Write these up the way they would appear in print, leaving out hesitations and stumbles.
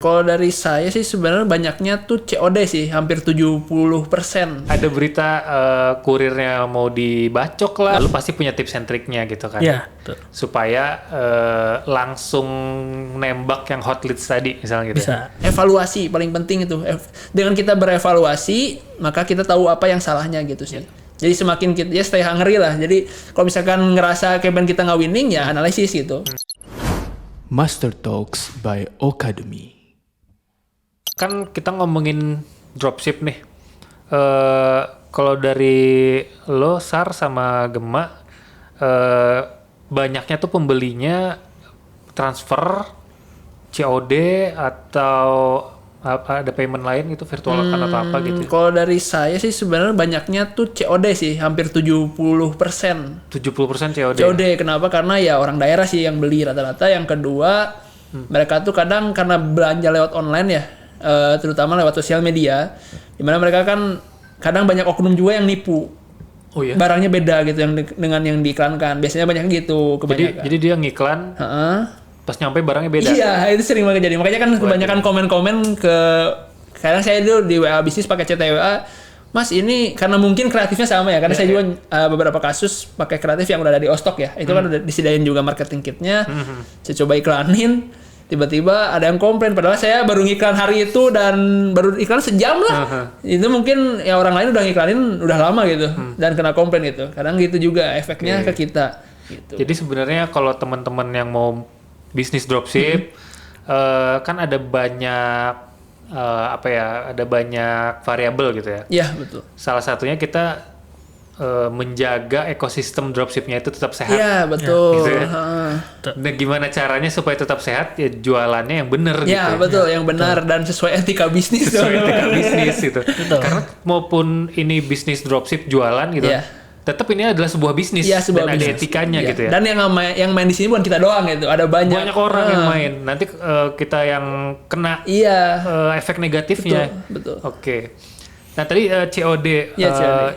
Kalau dari saya sih sebenarnya banyaknya tuh COD sih, hampir 70%. Ada berita kurirnya mau dibacok lah, lu pasti punya tips and triknya gitu kan. Iya, betul. Supaya langsung nembak yang hot leads tadi misalnya gitu. Bisa. Evaluasi paling penting itu. Dengan kita berevaluasi, maka kita tahu apa yang salahnya gitu sih. Jadi semakin kita ya stay hungry lah. Jadi kalau misalkan ngerasa kayak kita nggak winning ya analisis gitu. Master Talks by Ocademy. Kan kita ngomongin dropship nih. Kalau dari lo, Sar sama Gema, banyaknya tuh pembelinya transfer, COD atau ada payment lain itu virtual account atau apa gitu? Kalau dari saya sih sebenarnya banyaknya tuh COD sih, hampir 70%. 70% COD. COD kenapa? Karena ya orang daerah sih yang beli rata-rata. Yang kedua, mereka tuh kadang karena belanja lewat online ya, terutama lewat sosial media, dimana mereka kan kadang banyak oknum juga yang nipu. Oh iya. Barangnya beda gitu dengan yang diiklankan. Biasanya banyak gitu kebanyakan. Jadi dia ngiklan, pas nyampe barangnya beda. Iya, itu sering banget jadi. Makanya kan kebanyakan komen-komen kadang saya dulu di WA bisnis pakai chat WA, Mas ini karena mungkin kreatifnya sama ya, karena saya juga beberapa kasus pakai kreatif yang udah ada di Ostok ya, itu kan udah disediain juga marketing kitnya, saya coba iklanin, tiba-tiba ada yang komplain, padahal saya baru ngiklan hari itu dan baru iklan sejam lah, itu mungkin ya orang lain udah ngiklanin udah lama gitu, dan kena komplain gitu, kadang gitu juga efeknya ke kita. Gitu. Jadi sebenarnya kalau teman-teman yang mau bisnis dropship, kan ada banyak ada banyak variabel gitu ya. Iya, betul. Salah satunya kita menjaga ekosistem dropshipnya itu tetap sehat. Iya, betul. Gitu ya. Nah, gimana caranya supaya tetap sehat? Ya jualannya yang benar gitu. Iya, betul, yang benar dan sesuai etika bisnis. Sesuai etika bisnis gitu. Karena maupun ini bisnis dropship jualan gitu. Tetap ini adalah sebuah bisnis dan ada etikanya gitu ya. Dan yang main di sini bukan kita doang gitu, ada banyak orang yang main. Nanti kita yang kena efek negatifnya. Betul. Oke. Nah tadi COD,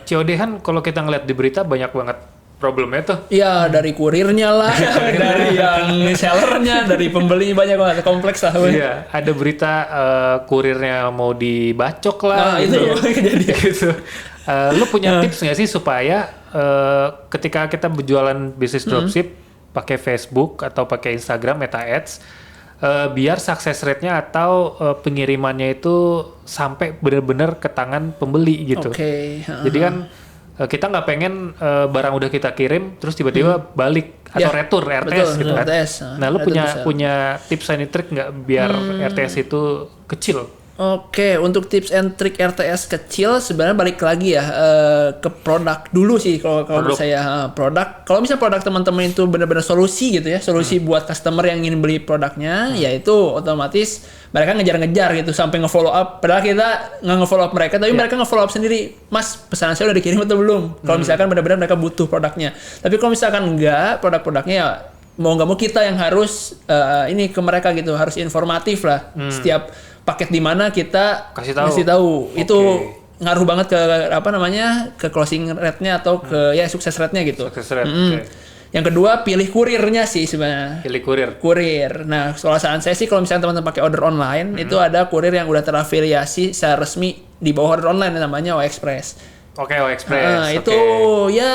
COD kan kalau kita ngeliat di berita banyak banget problemnya tuh. Iya, dari kurirnya lah, dari yang sellernya, dari pembelinya banyak banget, kompleks lah. Iya, ada berita kurirnya mau dibacok lah. Nah, itu kejadian. Gitu. Lu punya tips nggak sih supaya ketika kita berjualan bisnis dropship pakai Facebook atau pakai Instagram Meta Ads, biar success rate-nya atau pengirimannya itu sampai benar-benar ke tangan pembeli gitu. Jadi kan kita nggak pengen barang udah kita kirim terus tiba-tiba balik atau retur RTS gitu kan. Nah, lu punya tips and trick nggak biar RTS itu kecil? Oke, untuk tips and trick RTS kecil sebenarnya balik lagi ya ke produk dulu sih kalau menurut saya produk. Kalau misalnya produk teman-teman itu benar-benar solusi gitu ya, solusi buat customer yang ingin beli produknya, yaitu otomatis mereka ngejar-ngejar gitu sampai nge-follow up. Padahal kita nggak nge-follow up mereka, tapi mereka nge-follow up sendiri. Mas, pesanan saya udah dikirim atau belum? Kalau misalkan benar-benar mereka butuh produknya. Tapi kalau misalkan enggak, produk-produknya ya mau nggak mau kita yang harus ini ke mereka gitu, harus informatif lah. Setiap paket di mana kita kasih tahu. Itu ngaruh banget ke ke closing rate-nya atau ke sukses rate-nya gitu. Sukses rate. Yang kedua, pilih kurirnya sih sebenarnya. Pilih kurir. Kurir. Nah, kalau saran saya sih kalau misalnya teman-teman pakai order online, itu ada kurir yang udah terafiliasi secara resmi di bawah order online namanya OExpress. Oke, OExpress. Itu ya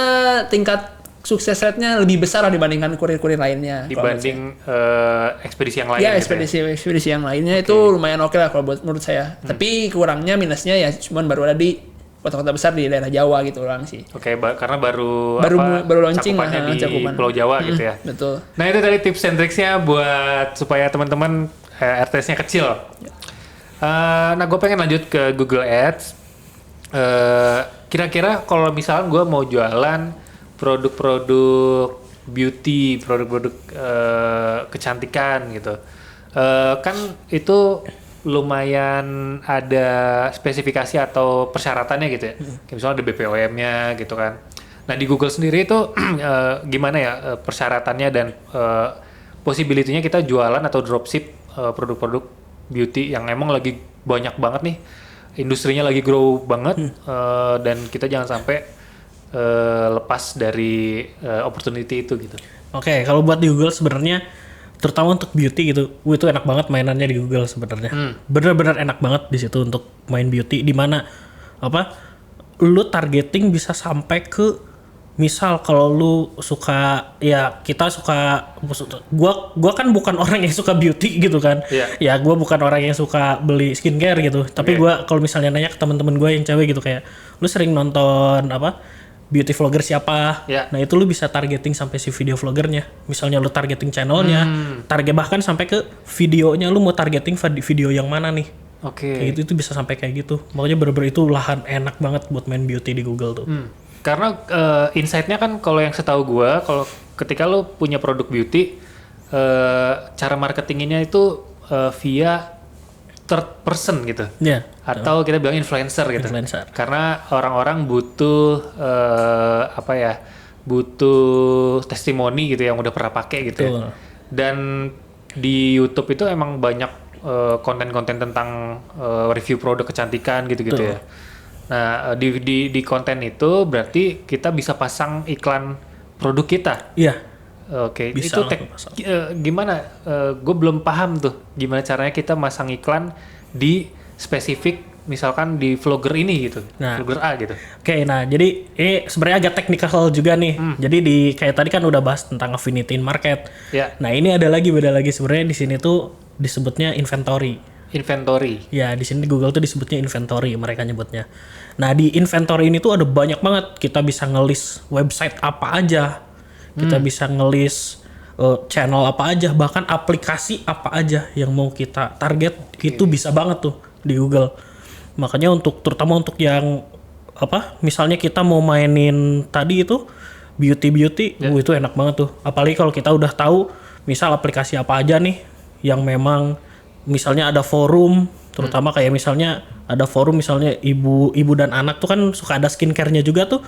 tingkat sukses rate-nya lebih besar lah dibandingkan kurir-kurir lainnya. Dibanding ekspedisi yang lain. Iya, ekspedisi yang lainnya itu lumayan oke lah kalau menurut saya. Tapi kurangnya minusnya ya cuman baru ada di kota-kota besar di daerah Jawa gitu orang sih. Oke, karena baru launching cakupannya di Pulau Jawa gitu ya. Betul. Nah, itu tadi tips and tricksnya buat supaya teman-teman RTS-nya kecil. Nah, gue pengen lanjut ke Google Ads. Kira-kira kalau misalnya gue mau jualan produk-produk beauty, produk-produk kecantikan gitu, kan itu lumayan ada spesifikasi atau persyaratannya gitu ya. Kayak misalnya ada BPOM-nya gitu kan. Nah di Google sendiri itu gimana ya persyaratannya dan possibility-nya kita jualan atau dropship produk-produk beauty yang emang lagi banyak banget nih, industrinya lagi grow banget, dan kita jangan sampai lepas dari opportunity itu gitu. Oke, kalau buat di Google sebenarnya terutama untuk beauty gitu, itu enak banget mainannya di Google sebenarnya. Bener-bener enak banget di situ untuk main beauty, di mana lu targeting bisa sampai ke, misal kalau lu suka, ya kita suka, gua kan bukan orang yang suka beauty gitu kan. Ya gua bukan orang yang suka beli skincare gitu, tapi gua kalau misalnya nanya ke teman-teman gua yang cewek gitu, kayak lu sering nonton beauty vlogger siapa. Nah itu lu bisa targeting sampai si video vloggernya. Misalnya lu targeting channelnya, target bahkan sampai ke videonya, lu mau targeting video yang mana nih. Kayak gitu, itu bisa sampai kayak gitu. Makanya bener-bener itu lahan enak banget buat main beauty di Google tuh. Karena insight-nya kan kalau yang setahu gua, kalau ketika lu punya produk beauty, cara marketingnya itu via third person gitu. Atau kita bilang influencer gitu. Karena orang-orang butuh butuh testimoni gitu yang udah pernah pakai gitu ya. Dan di YouTube itu emang banyak konten-konten tentang review produk kecantikan gitu-gitu ya. Nah, di konten itu berarti kita bisa pasang iklan produk kita. Itu gimana? Gue belum paham tuh gimana caranya kita masang iklan di spesifik, misalkan di vlogger ini gitu, vlogger A gitu. Nah jadi ini sebenarnya agak teknikal juga nih. Jadi kayak tadi kan udah bahas tentang affinity in market. Nah ini beda lagi sebenarnya di sini tuh disebutnya inventory. Ya di sini di Google tuh disebutnya inventory, mereka nyebutnya. Nah di inventory ini tuh ada banyak banget. Kita bisa nge-list website apa aja, kita bisa nge-list channel apa aja, bahkan aplikasi apa aja yang mau kita target. Itu bisa banget tuh di Google. Makanya terutama untuk yang misalnya kita mau mainin tadi itu beauty, itu enak banget tuh. Apalagi kalau kita udah tahu misal aplikasi apa aja nih yang memang misalnya ada forum, terutama kayak misalnya ada forum misalnya ibu dan anak tuh kan suka ada skincare-nya juga tuh.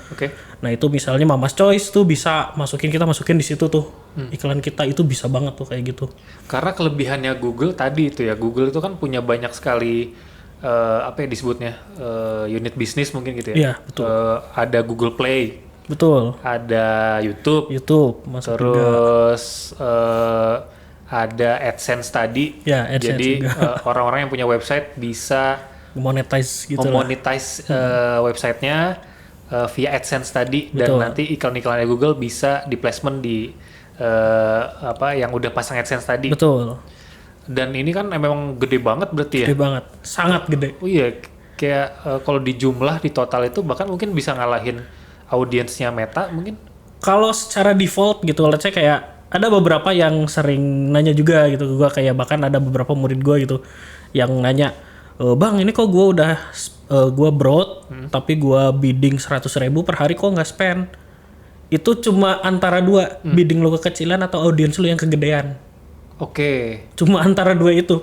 Nah itu misalnya Mama's Choice tuh bisa kita masukin di situ tuh. Iklan kita itu bisa banget tuh kayak gitu. Karena kelebihannya Google tadi itu ya, Google itu kan punya banyak sekali disebutnya unit bisnis mungkin gitu ya. Iya, betul. Ada Google Play. Betul. Ada YouTube masuk terus ada AdSense tadi. AdSense jadi orang-orang yang punya website bisa monetize gitu websitenya via AdSense tadi. Dan nanti iklan-iklannya Google bisa di placement di yang udah pasang AdSense tadi. Dan ini kan memang gede banget berarti ya? Gede banget, sangat gede. Oh iya, kayak kalau di jumlah, di total itu bahkan mungkin bisa ngalahin audiensnya Meta mungkin? Kalau secara default gitu, let's say kayak ada beberapa yang sering nanya juga gitu, gue kayak bahkan ada beberapa murid gue gitu yang nanya, bang ini kok gue udah gue broad, tapi gue bidding 100.000 per hari kok nggak spend? Itu cuma antara dua, bidding lo kekecilan atau audiens lo yang kegedean. Cuma antara dua itu,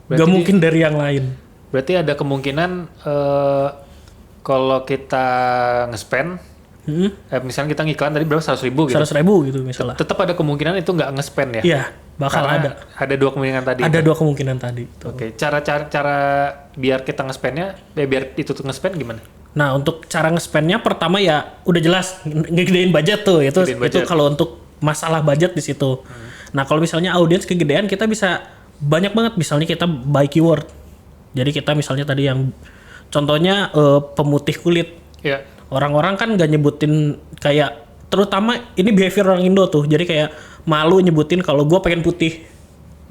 gak mungkin dari yang lain. Berarti ada kemungkinan kalau kita nge-spend, misalnya kita ngiklan tadi berapa, 100.000 gitu? 100.000 gitu misalnya. Tetap ada kemungkinan itu nggak nge-spend ya? Iya, bakal ada. Ada dua kemungkinan tadi. Ada dua kemungkinan tadi. Cara biar kita nge-spendnya, biar itu tuh nge-spend gimana? Nah untuk cara nge-spendnya pertama ya udah jelas ngegedein budget tuh, itu kalau untuk masalah budget di situ. Nah kalau misalnya audiens kegedean, kita bisa banyak banget, misalnya kita by keyword. Jadi kita misalnya tadi yang contohnya pemutih kulit. Orang-orang kan gak nyebutin kayak, terutama ini behavior orang Indo tuh. Jadi kayak malu nyebutin kalau gue pengen putih.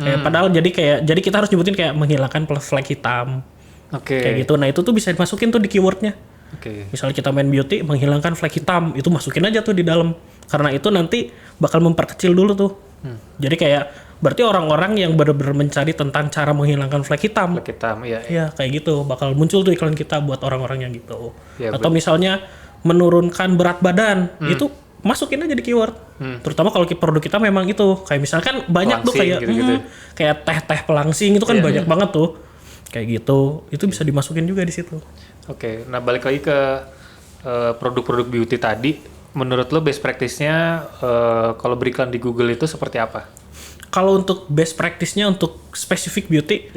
Padahal jadi kita harus nyebutin kayak menghilangkan flek hitam. Kayak gitu. Nah itu tuh bisa dimasukin tuh di keywordnya. Misalnya kita main beauty, menghilangkan flek hitam, itu masukin aja tuh di dalam. Karena itu nanti bakal memperkecil dulu tuh. Jadi kayak berarti orang-orang yang benar-benar mencari tentang cara menghilangkan flek hitam. Iya, kayak gitu. Bakal muncul tuh iklan kita buat orang-orang yang gitu. Atau misalnya menurunkan berat badan, itu masukin aja di keyword. Terutama kalau produk kita memang itu. Kayak misalkan banyak pelangsing, tuh kayak gitu. Kayak teh-teh pelangsing itu kan banyak banget tuh. Kayak gitu. Itu bisa dimasukin juga di situ. Nah balik lagi ke produk-produk beauty tadi. Menurut lo best practice-nya kalau beriklan di Google itu seperti apa? Kalau untuk best practice-nya untuk spesifik beauty,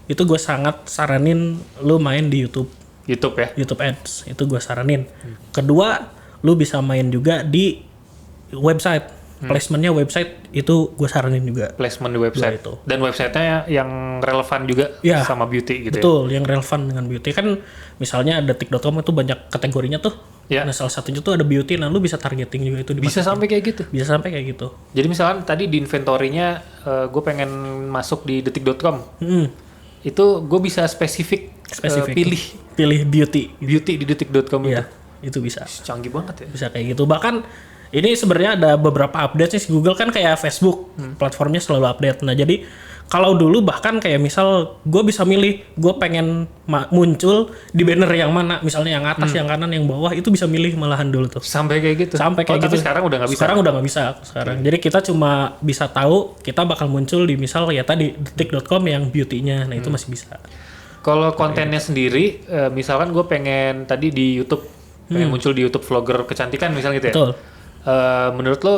itu gue sangat saranin lo main di YouTube. YouTube Ads, itu gue saranin. Kedua, lo bisa main juga di website. placementnya website itu gue saranin juga. Placement di website Itu. dan websitenya yang relevan juga Ya, sama beauty gitu. betul, yang relevan dengan beauty kan misalnya detik.com itu banyak kategorinya tuh. Ya. Nah salah satunya tuh ada beauty, nah lu bisa targeting juga itu. Bisa sampai kayak gitu. Bisa sampai kayak gitu. Jadi misalkan tadi di inventory-nya gue pengen masuk di detik.com. Itu gue bisa spesifik, pilih beauty. beauty di detik.com Iya, itu bisa. Canggih banget ya. Bisa kayak gitu. Bahkan ini sebenarnya ada beberapa update sih. Google kan kayak Facebook, platformnya selalu update. Nah jadi kalau dulu bahkan kayak misal gue bisa milih, gue pengen muncul di banner yang mana, misalnya yang atas, yang kanan, yang bawah, itu bisa milih malahan dulu tuh. Sampai kayak gitu. Sampai kayak gitu. Tapi sekarang udah nggak bisa. Sekarang udah nggak bisa. Jadi kita cuma bisa tahu kita bakal muncul di misal ya tadi detik.com yang beauty-nya. Nah itu masih bisa. Kalau kontennya sendiri, misalkan gue pengen tadi di YouTube, pengen muncul di YouTube vlogger kecantikan misalnya gitu ya. Betul. Menurut lo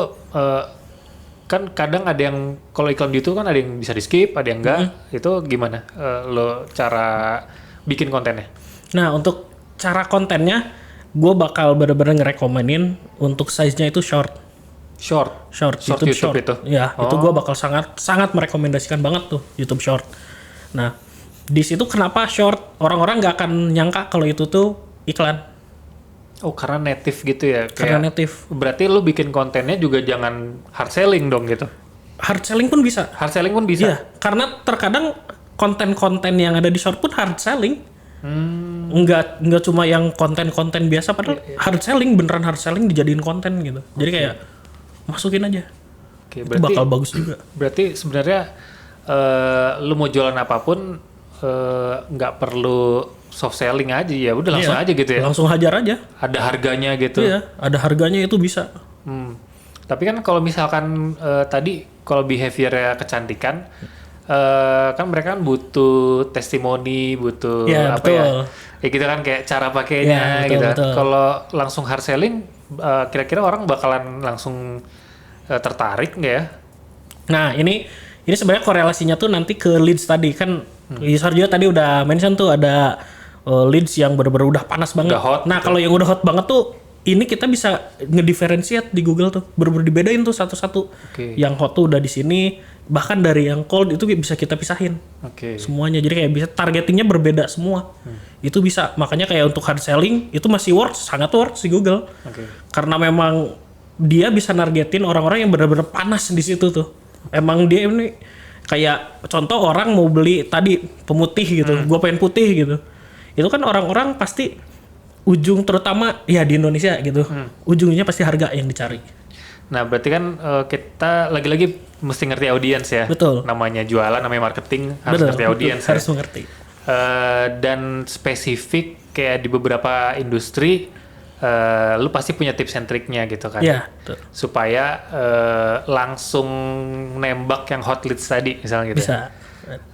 kan kadang ada yang kalau iklan di YouTube kan ada yang bisa di skip, ada yang enggak. Itu gimana lo cara bikin kontennya? Nah untuk cara kontennya, gue bakal bener-bener ngerekomenin untuk size-nya itu short YouTube short itu. Ya, itu gue bakal sangat merekomendasikan banget tuh YouTube short. Nah, di situ kenapa short? Orang-orang nggak akan nyangka kalau itu tuh iklan. Oh, karena native gitu ya. Karena native. Berarti lu bikin kontennya juga jangan hard selling dong gitu. Hard selling pun bisa. Hard selling pun bisa. Iya, karena terkadang konten-konten yang ada di short pun hard selling. Enggak cuma yang konten-konten biasa, padahal hard selling, beneran hard selling dijadiin konten gitu. Jadi kayak masukin aja. Oke, itu bakal bagus juga. Berarti sebenarnya lu mau jualan apapun nggak perlu soft selling aja, ya udah langsung aja gitu ya. Langsung hajar aja. Ada harganya gitu. Iya, ada harganya itu bisa. Tapi kan kalau misalkan tadi kalau behaviornya kecantikan, kan mereka kan butuh testimoni, butuh apa ya? Ya gitu kan kayak cara pakainya gitu. Kalau langsung hard selling, kira-kira orang bakalan langsung tertarik nggak ya? Nah ini sebenarnya korelasinya tuh nanti ke leads tadi kan. Yusar juga tadi udah mention tuh ada leads yang bener-bener udah panas banget. Udah hot, nah kalau yang udah hot banget tuh, ini kita bisa ngediferensiate di Google tuh, bener-bener dibedain tuh satu-satu. Yang hot tuh udah di sini, bahkan dari yang cold itu bisa kita pisahin. Semuanya, jadi kayak bisa targetingnya berbeda semua. Itu bisa, makanya kayak untuk hard selling itu masih sangat works di Google. Karena memang dia bisa nargetin orang-orang yang bener-bener panas di situ tuh. Emang dia ini kayak contoh orang mau beli tadi pemutih gitu, gue pengen putih gitu. Itu kan orang-orang pasti ujung terutama ya di Indonesia gitu, ujungnya pasti harga yang dicari. Nah berarti kan kita lagi-lagi mesti ngerti audiens ya. Betul. Namanya jualan, namanya marketing harus ngerti audiens. Harus mengerti. Dan spesifik kayak di beberapa industri, lu pasti punya tips and triknya gitu kan. Iya. Betul. Supaya langsung nembak yang hot leads tadi misalnya gitu. Bisa.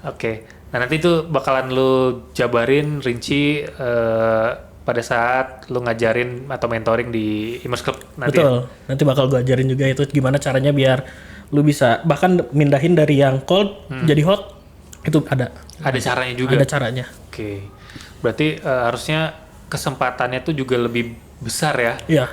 Oke. Nah nanti itu bakalan lu jabarin rinci pada saat lu ngajarin atau mentoring di Immerse Club nanti. Betul. Nanti bakal gue ajarin juga itu gimana caranya biar lu bisa bahkan mindahin dari yang cold jadi hot. Itu ada. Ada caranya juga. Ada caranya. Oke. Berarti harusnya kesempatannya tuh juga lebih besar ya. Iya.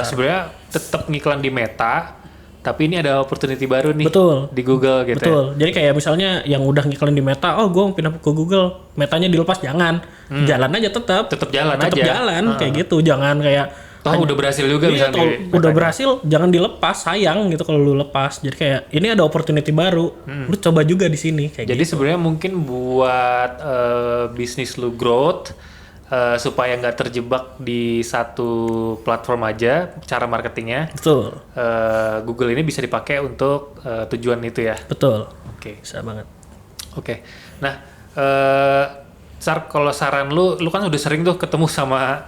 Sebenarnya tetap ngiklan di Meta, tapi ini ada opportunity baru nih. Betul. Di Google gitu. Betul. Jadi kayak misalnya yang udah ngiklan di Meta, oh gue mau pindah ke Google, Metanya dilepas, jangan. Jalan aja tetap. Tetap jalan tetap aja. Jalan kayak gitu, jangan kayak udah berhasil juga misalnya. Udah berhasil, jangan dilepas, sayang gitu kalau lu lepas. Jadi kayak ini ada opportunity baru, lu coba juga di sini kayak Jadi gitu. sebenarnya mungkin buat bisnis lu growth, supaya nggak terjebak di satu platform aja cara marketingnya. Betul. Google ini bisa dipakai untuk tujuan itu ya. Betul. Oke. Bisa banget. Oke. Nah, kalau saran lu kan udah sering tuh ketemu sama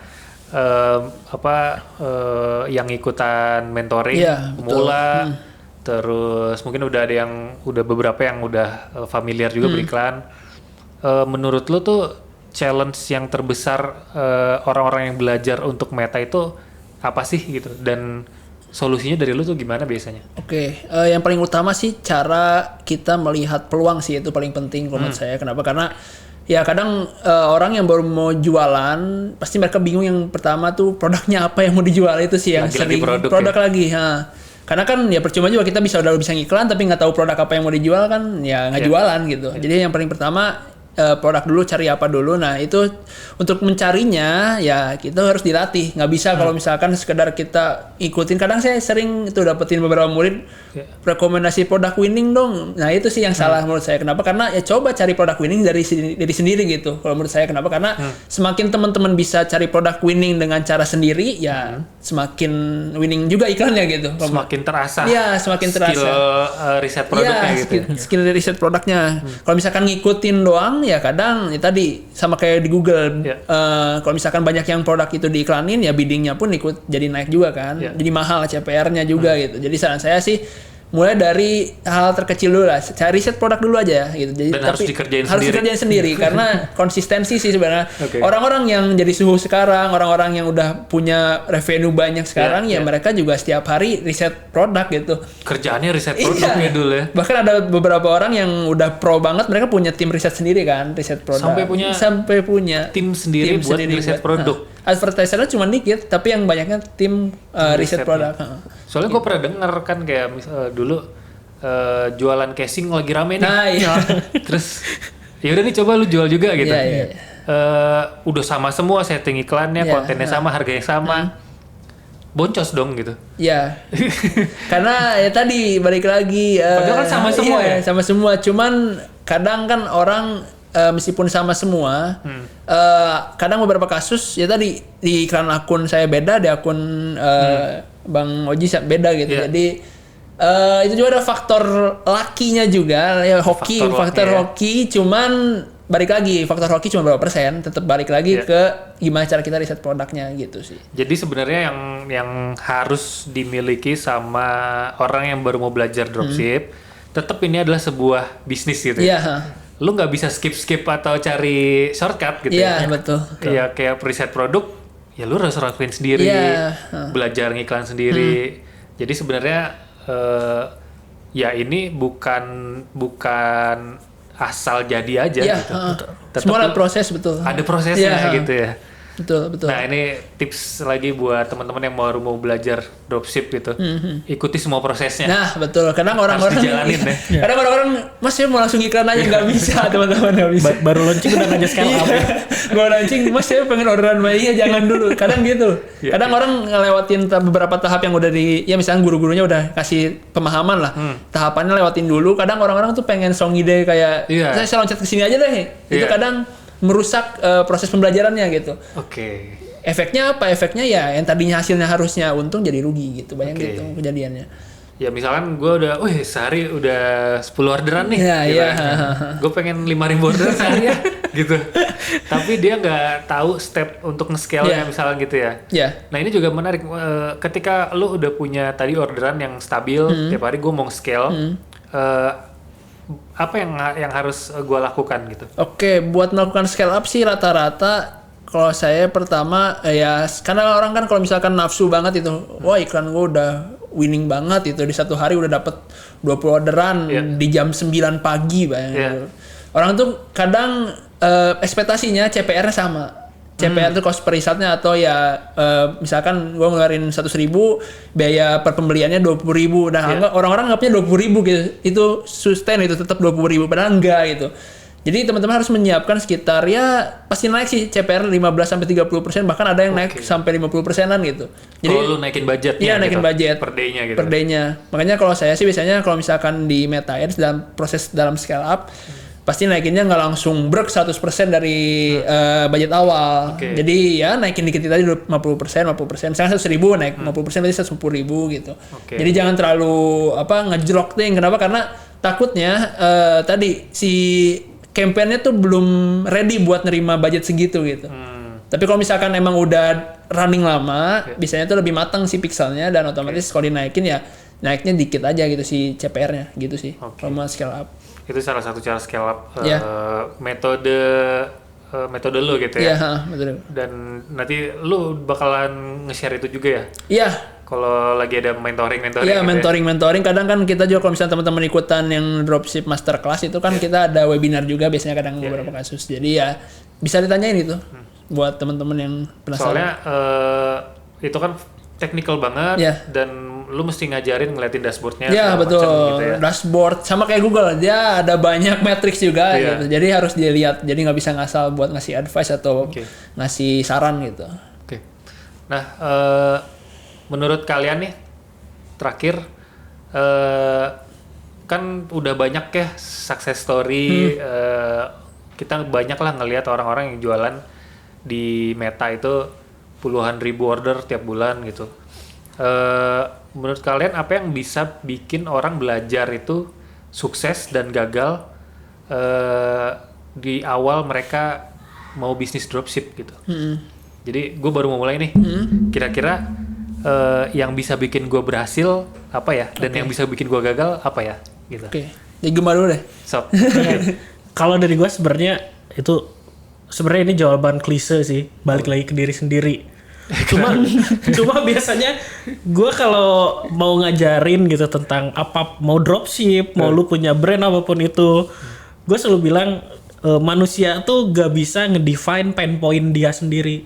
yang ikutan mentoring pemula, terus mungkin udah ada yang beberapa yang udah familiar juga beriklan. Menurut lu tuh challenge yang terbesar orang-orang yang belajar untuk Meta itu apa sih gitu, dan solusinya dari lu tuh gimana biasanya? Oke, yang paling utama sih cara kita melihat peluang sih, itu paling penting kalau menurut saya. Kenapa? Karena ya kadang orang yang baru mau jualan pasti mereka bingung, yang pertama tuh produknya apa yang mau dijual, itu sih yang Lagi-lagi sering produk lagi. Karena kan ya percuma juga kita udah bisa ngiklan tapi nggak tahu produk apa yang mau dijual kan ya nggak jualan gitu. Jadi yang paling pertama produk dulu, cari apa dulu. Nah itu untuk mencarinya ya kita harus dilatih. Nggak bisa kalau misalkan sekedar kita ikutin. Kadang saya sering itu dapetin beberapa murid rekomendasi produk winning dong. Nah itu sih yang salah menurut saya. Kenapa? Karena ya coba cari produk winning dari sendiri gitu. Kalau menurut saya kenapa? Karena semakin teman-teman bisa cari produk winning dengan cara sendiri ya semakin winning juga iklannya gitu. Semakin terasa. Iya semakin terasa. Skill riset produknya gitu. Skill riset produknya. Kalau misalkan ngikutin doang ya kadang ya tadi sama kayak di Google kalau misalkan banyak yang produk itu diiklanin ya biddingnya pun ikut jadi naik juga kan jadi mahal CPR-nya juga gitu. Jadi saran saya sih mulai dari hal terkecil dulu lah, cari riset produk dulu aja gitu. Jadi dan harus dikerjain sendiri karena konsistensi sih sebenarnya. Orang-orang yang jadi suhu sekarang, orang-orang yang udah punya revenue banyak sekarang ya mereka juga setiap hari riset produk gitu. Kerjaannya riset produknya dulu ya. Bahkan ada beberapa orang yang udah pro banget, mereka punya tim riset sendiri kan, riset produk. Sampai punya tim sendiri buat riset produk. Advertisernya cuma dikit, tapi yang banyaknya tim riset produk. Soalnya gue pernah denger kan kayak dulu jualan casing lagi rame nih. Nah, iya. Terus ya udah nih coba lu jual juga gitu. Udah sama semua setting iklannya, kontennya sama, harganya sama. Boncos dong gitu. Iya. Karena ya tadi balik lagi padahal kan sama semua ya. Sama semua, cuman kadang kan orang meskipun sama semua, kadang beberapa kasus ya tadi di iklan akun saya beda, di akun Bang Oji beda gitu. Jadi itu juga ada faktor lakinya juga, ya faktor hoki. Cuman balik lagi faktor hoki cuma berapa persen, tetap balik lagi ke gimana cara kita riset produknya gitu sih. Jadi sebenarnya yang harus dimiliki sama orang yang baru mau belajar dropship, tetap ini adalah sebuah bisnis gitu. Lu nggak bisa skip atau cari shortcut gitu. Iya betul. Ya kayak riset produk, ya lu harus lakuin sendiri, belajar ngiklan sendiri. Jadi sebenarnya ya ini bukan asal jadi aja gitu. Semua ada proses betul. Ada prosesnya gitu ya. Betul. Nah ini tips lagi buat teman-teman yang baru mau belajar dropship gitu. Ikuti semua prosesnya. Nah betul. Kadang orang-orang dijalanin ya. Kadang orang-orang Mas saya mau langsung iklan aja nggak bisa teman-teman nggak bisa. Baru launching udah ngajak scale up. Baru launching Mas saya pengen orderan bayinya jangan dulu. Kadang gitu. Kadang orang ngelewatin beberapa tahap yang udah ya misalnya guru-gurunya udah kasih pemahaman lah. Tahapannya lewatin dulu. Kadang orang-orang tuh pengen song ide kayak saya loncat ke sini aja deh. Itu kadang merusak proses pembelajarannya gitu. Efeknya apa? Efeknya ya yang tadinya hasilnya harusnya untung jadi rugi gitu. Banyak gitu kejadiannya. Ya misalkan gue udah, sehari udah 10 orderan nih. Gue pengen 5.000 orderan sehari ya gitu. Tapi dia nggak tahu step untuk nge-scale-nya misalnya gitu ya. Nah ini juga menarik. Ketika lu udah punya tadi orderan yang stabil, tiap hari gue mau nge-scale. Apa yang harus gue lakukan gitu? Buat melakukan scale up sih rata-rata kalau saya pertama ya karena orang kan kalau misalkan nafsu banget itu, wah iklan gue udah winning banget itu di satu hari udah dapet 20 orderan di jam 9 pagi bayangin. Orang tuh kadang ekspektasinya CPR-nya sama. CPR itu cost per risetnya atau ya misalkan gue ngeluarin 100.000 biaya per pembeliannya 20.000. Nah orang-orang nganggapnya 20.000 gitu. Itu sustain itu tetap 20.000 padahal enggak gitu. Jadi teman-teman harus menyiapkan sekitar ya pasti naik sih CPR 15-30% bahkan ada yang naik sampai 50%-an gitu. Jadi kalau lu naikin budgetnya. Iya naikin budget per day-nya gitu. Per day-nya. Makanya kalau saya sih biasanya kalau misalkan di Meta Ads dalam scale up pasti naikinnya nggak langsung brek 100% dari budget awal. Jadi ya naikin dikit tadi 50%. Misalnya 100.000 naik 50% berarti 110.000 gitu. Jadi jangan terlalu ngejrok deh. Kenapa? Karena takutnya tadi si campaign-nya tuh belum ready buat nerima budget segitu gitu. Tapi kalau misalkan emang udah running lama, biasanya tuh lebih matang si pixelnya dan otomatis kalau dinaikin ya naiknya dikit aja gitu si CPR-nya gitu sih. Kalau mau scale up. Itu salah satu cara scale up metode lu gitu ya. Betul. Dan nanti lu bakalan nge-share itu juga ya? Iya. Kalau lagi ada mentoring Iya, gitu mentoring kadang kan kita juga kalau misalnya teman-teman ikutan yang dropship masterclass itu kan kita ada webinar juga biasanya kadang beberapa kasus. Jadi ya bisa ditanyain itu buat teman-teman yang penasaran. Soalnya itu kan technical banget dan lu mesti ngajarin ngeliatin dashboardnya. Ya betul, gitu ya. dashboard sama kayak Google, dia ada banyak matrix juga Iya. gitu. Jadi harus dilihat, jadi nggak bisa ngasal buat ngasih advice atau ngasih saran gitu. Oke. Nah, menurut kalian nih, terakhir, kan udah banyak ya success story, kita banyak lah ngelihat orang-orang yang jualan di Meta itu puluhan ribu order tiap bulan gitu. Menurut kalian apa yang bisa bikin orang belajar itu sukses dan gagal di awal mereka mau bisnis dropship gitu? Jadi gue baru mau mulai nih. Kira-kira yang bisa bikin gue berhasil apa ya? Dan yang bisa bikin gue gagal apa ya? Gitu. Oke, jadi gimana dulu deh. Sob. Kalau dari gue sebenarnya ini jawaban klise sih, balik lagi ke diri sendiri. Cuma biasanya gue kalau mau ngajarin gitu tentang apa, mau dropship, mau lu punya brand apapun itu, gue selalu bilang manusia tuh gak bisa ngedefine pain point dia sendiri.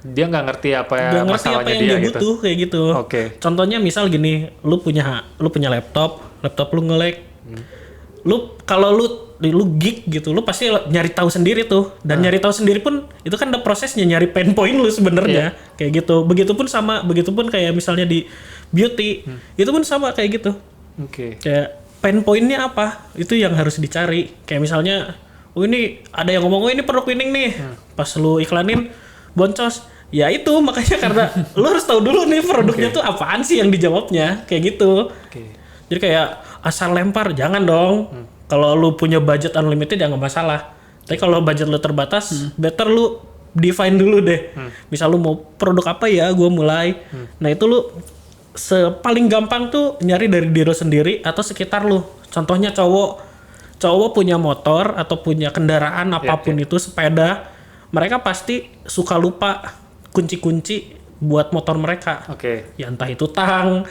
Dia nggak ngerti apa ya Gak ngerti apa yang dia gitu. butuh kayak gitu. Oke. Contohnya misal gini, lu punya laptop lu nge-lag. Kalau lu geek gitu, lu pasti nyari tahu sendiri tuh. Dan nyari tahu sendiri pun itu kan ada prosesnya, nyari pain point lu sebenarnya. Kayak gitu. Begitupun kayak misalnya di beauty, itu pun sama kayak gitu. Oke. Kayak pain point-nya apa? Itu yang harus dicari. Kayak misalnya, ini ada yang ngomong, ini produk winning nih. Pas lu iklanin, boncos. Ya itu makanya karena lu harus tahu dulu nih produknya tuh apaan sih yang dijawabnya. Kayak gitu. Jadi kayak asal lempar, jangan dong. Kalau lu punya budget unlimited ya nggak masalah. Tapi kalau budget lu terbatas, better lu define dulu deh. Misal lu mau produk apa ya, gua mulai. Nah itu lu paling gampang tuh nyari dari diri lu sendiri atau sekitar lu. Contohnya cowok punya motor atau punya kendaraan apapun itu, sepeda, mereka pasti suka lupa kunci-kunci buat motor mereka. Ya entah itu tang,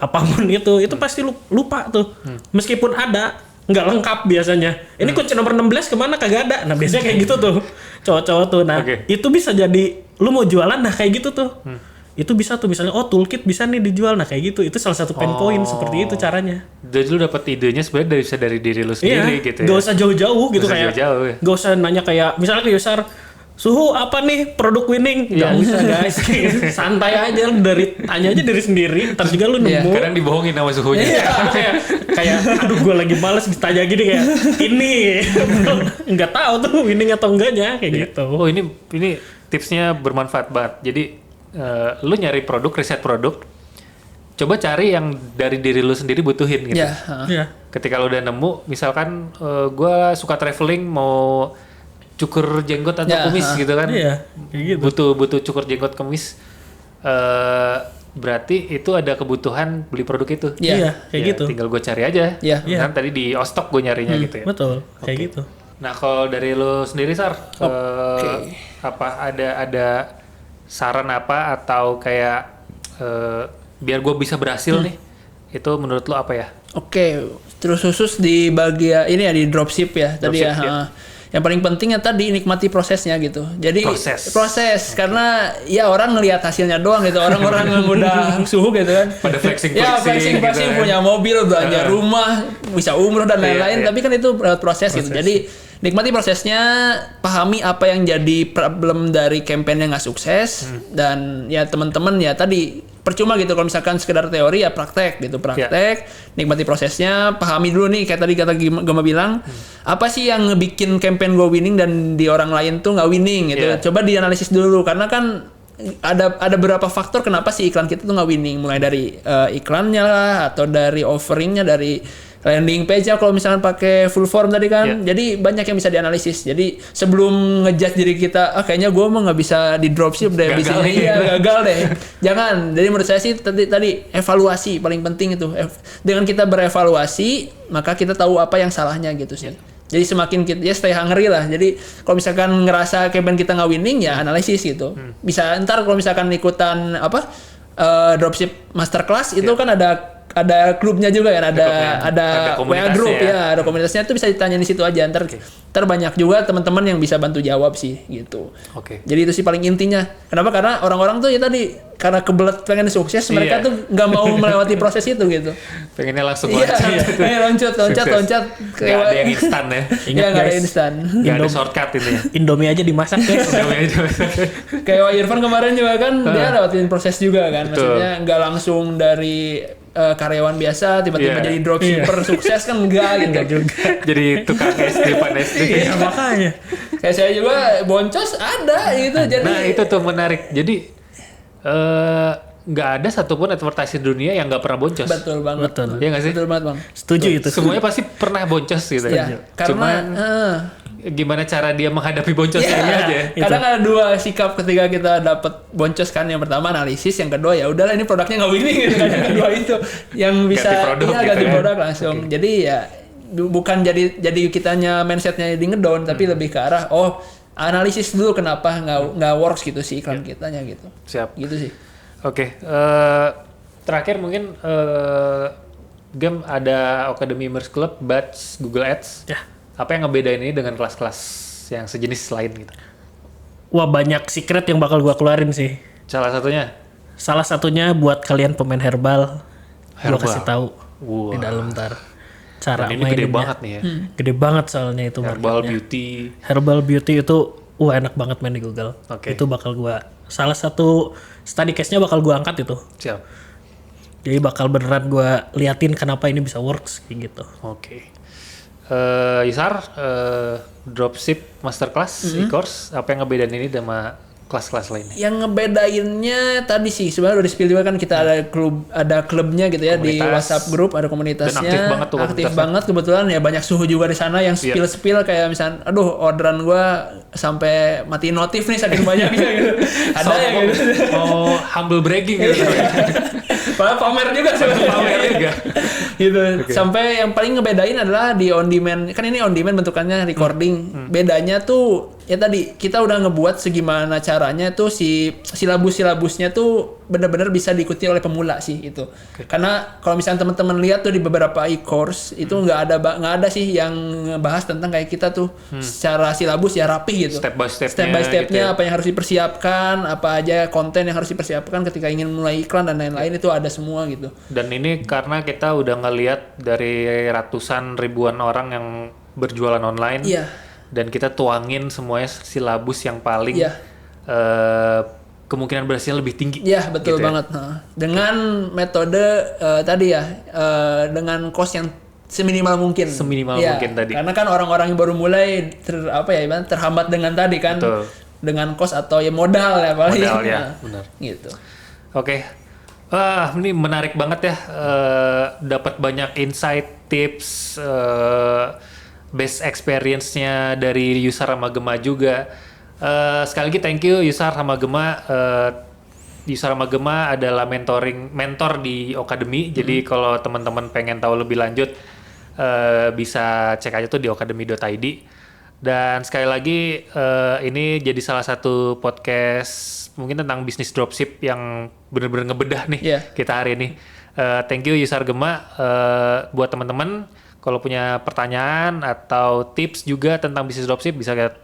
apapun itu pasti lupa tuh. Meskipun ada, nggak lengkap biasanya. Ini kunci nomor 16 kemana, kagak ada. Nah biasanya kayak gitu tuh cowok-cowok tuh. Nah itu bisa jadi lu mau jualan, nah kayak gitu tuh. Itu bisa tuh misalnya, toolkit bisa nih dijual, nah kayak gitu. Itu salah satu pain point, seperti itu caranya. Jadi lu dapet idenya sebenarnya dari diri lu sendiri gitu ya. Gak usah jauh-jauh gitu, kayak gak usah nanya kayak misalnya ke user, suhu apa nih produk winning? Gak usah guys, santai aja, tanya aja dari sendiri, ntar juga lu nemu. Kadang dibohongin sama suhunya. kayak aduh gue lagi males ditanya gini kayak ini nggak tahu tuh winning atau enggaknya kayak gitu. Oh ini tipsnya bermanfaat banget. Jadi lu nyari produk, riset produk, coba cari yang dari diri lu sendiri butuhin gitu. Ketika lu udah nemu, misalkan gue suka traveling, mau cukur jenggot atau kumis gitu kan. Kayak gitu. Butuh cukur jenggot kumis. Berarti itu ada kebutuhan beli produk itu. Kayak gitu. Tinggal gue cari aja. Kan tadi di Ostok gue nyarinya gitu ya. Betul, kayak gitu. Nah kalau dari lu sendiri Sar, apa ada saran apa atau kayak biar gue bisa berhasil nih? Itu menurut lu apa ya? Terus khusus di bagian ini ya, di dropship ya tadi ya. Yang paling pentingnya tadi nikmati prosesnya gitu. Jadi proses karena ya orang ngelihat hasilnya doang gitu. Orang-orang yang udah suhu gitu kan. Pada flexing gitu punya mobil, belanja rumah, bisa umroh dan lain-lain. Tapi kan itu proses gitu. Jadi nikmati prosesnya, pahami apa yang jadi problem dari campaign yang nggak sukses, dan ya teman-teman ya tadi percuma gitu kalau misalkan sekedar teori, ya praktek gitu, nikmati prosesnya, pahami dulu nih kayak tadi kata Gema bilang, apa sih yang bikin campaign gue winning dan di orang lain tuh nggak winning gitu. Coba dianalisis dulu karena kan ada beberapa faktor kenapa sih iklan kita tuh nggak winning, mulai dari iklannya lah, atau dari offeringnya, dari landing page-nya kalau misalnya pakai full form tadi kan. Jadi banyak yang bisa dianalisis. Jadi sebelum ngejudge diri kita, kayaknya gue mah nggak bisa di dropship deh, gagal deh. Jangan. Jadi menurut saya sih tadi evaluasi paling penting itu. Dengan kita berevaluasi, maka kita tahu apa yang salahnya gitu sih. Jadi semakin kita stay hungry lah. Jadi kalau misalkan ngerasa campaign kita nggak winning, ya analisis gitu. Bisa ntar kalau misalkan ikutan dropship masterclass itu kan ada ada klubnya juga kan, ada WA komunitasnya group ya. ya, ada komunitasnya itu bisa ditanya di situ aja. Ntar banyak juga teman-teman yang bisa bantu jawab sih gitu. Oke. Jadi itu sih paling intinya. Kenapa? Karena orang-orang tuh ya tadi karena kebelet pengen sukses, mereka tuh nggak mau melewati proses itu gitu. Pengennya langsung Iya, loncat. Gak ada yang instan ya. Iya, nggak ada instan. Gak ada shortcut ini ya. Indomie aja dimasak guys. Kayak Wak Irfan kemarin juga kan dia lewatin proses juga kan. Betul. Maksudnya nggak langsung dari karyawan biasa tiba-tiba Iya. jadi dropshipper sukses kan enggak gitu. Jadi tukang SD pan SD. Iya makanya. Kayak saya juga boncos ada gitu. Jadi Nah itu tuh menarik. Jadi nggak ada satupun advertising dunia yang nggak pernah boncos. betul banget. Betul. Iya nggak sih? Betul banget, Bang. Setuju itu. Semuanya pasti pernah boncos gitu. Iya, karena Cuman gimana cara dia menghadapi boncosnya Iya, aja. kadang ada dua sikap ketika kita dapat boncos kan. Yang pertama analisis, yang kedua ya udahlah ini produknya nggak winning gitu kan. Yang kedua itu yang bisa Ganti produk gitu ganti ya. produk langsung. Jadi ya bukan jadi kitanya mindsetnya di ngedown, tapi lebih ke arah analisis dulu kenapa nggak works gitu sih iklan kitanya gitu. Siap. Gitu sih. Oke. Terakhir mungkin game ada Academy Immerse Club, Batch, Google Ads. Ya. Apa yang ngebedain ini dengan kelas-kelas yang sejenis lain gitu? Wah banyak secret yang bakal gua keluarin sih. Salah satunya? Salah satunya buat kalian pemain herbal. Gua Herbal. kasih tahu Wah. di dalam ntar cara Dan ini gede maininnya. banget nih ya. Gede banget soalnya itu Herbal marketnya. Beauty. Herbal Beauty itu enak banget main di Google. Oke. Itu bakal gua salah satu study case-nya bakal gua angkat itu. Siap. Jadi bakal beneran gua liatin kenapa ini bisa works kayak gitu. Oke. Yusar, dropship masterclass e-course, apa yang ngebedain ini sama kelas-kelas lainnya? Yang ngebedainnya tadi sih sebenarnya udah di-spill juga kan, kita ada klubnya gitu ya di Komunitas. WhatsApp grup, ada komunitasnya. Dan aktif banget tuh Aktif komunitasnya. banget kebetulan ya, banyak suhu juga di sana yang Iya. spill kayak misalnya aduh orderan gua sampai mati notif nih saking banyaknya gitu. Ada ya gitu. Oh, humble bragging gitu. Padahal pamer juga sebenarnya. Pamer juga. Gitu. Sampai yang paling ngebedain adalah di on demand. Kan ini on demand bentukannya recording. Bedanya tuh ya tadi kita udah ngebuat segimana caranya tuh si silabusnya tuh benar-benar bisa diikuti oleh pemula sih itu. Karena kalau misalnya teman-teman lihat tuh di beberapa e-course itu nggak ada sih yang bahas tentang kayak kita tuh secara silabus ya rapih gitu. Step by stepnya Step by stepnya gitu ya. apa yang harus dipersiapkan, apa aja konten yang harus dipersiapkan ketika ingin mulai iklan dan lain-lain itu ada semua gitu. Dan ini karena kita udah ngeliat dari ratusan ribuan orang yang berjualan online. Iya. Dan kita tuangin semuanya silabus yang paling Iya. kemungkinan berhasilnya lebih tinggi. Iya betul gitu ya. banget. Nah, dengan metode tadi ya, dengan cost yang seminimal mungkin. Seminimal Iya, mungkin tadi. Karena kan orang-orang yang baru mulai terhambat dengan tadi kan, Betul. dengan cost atau ya modal ya paling. Modal ya, Nah, benar. Gitu. Oke. Ini menarik banget ya. Dapat banyak insight, tips, best experience-nya dari Yusar sama Gema juga. Sekali lagi thank you Yusar sama Gema. Yusar sama Gema adalah mentor di Academy. Jadi kalau teman-teman pengen tahu lebih lanjut bisa cek aja tuh di academy.id. Dan sekali lagi ini jadi salah satu podcast mungkin tentang bisnis dropship yang bener-bener ngebedah nih Iya. kita hari ini. Thank you Yusar Gema. Buat teman-teman kalau punya pertanyaan atau tips juga tentang bisnis dropship bisa lihat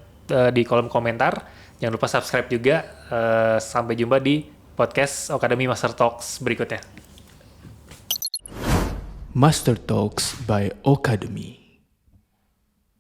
di kolom komentar. Jangan lupa subscribe juga. Sampai jumpa di podcast Academy Master Talks berikutnya. Master Talks by Academy.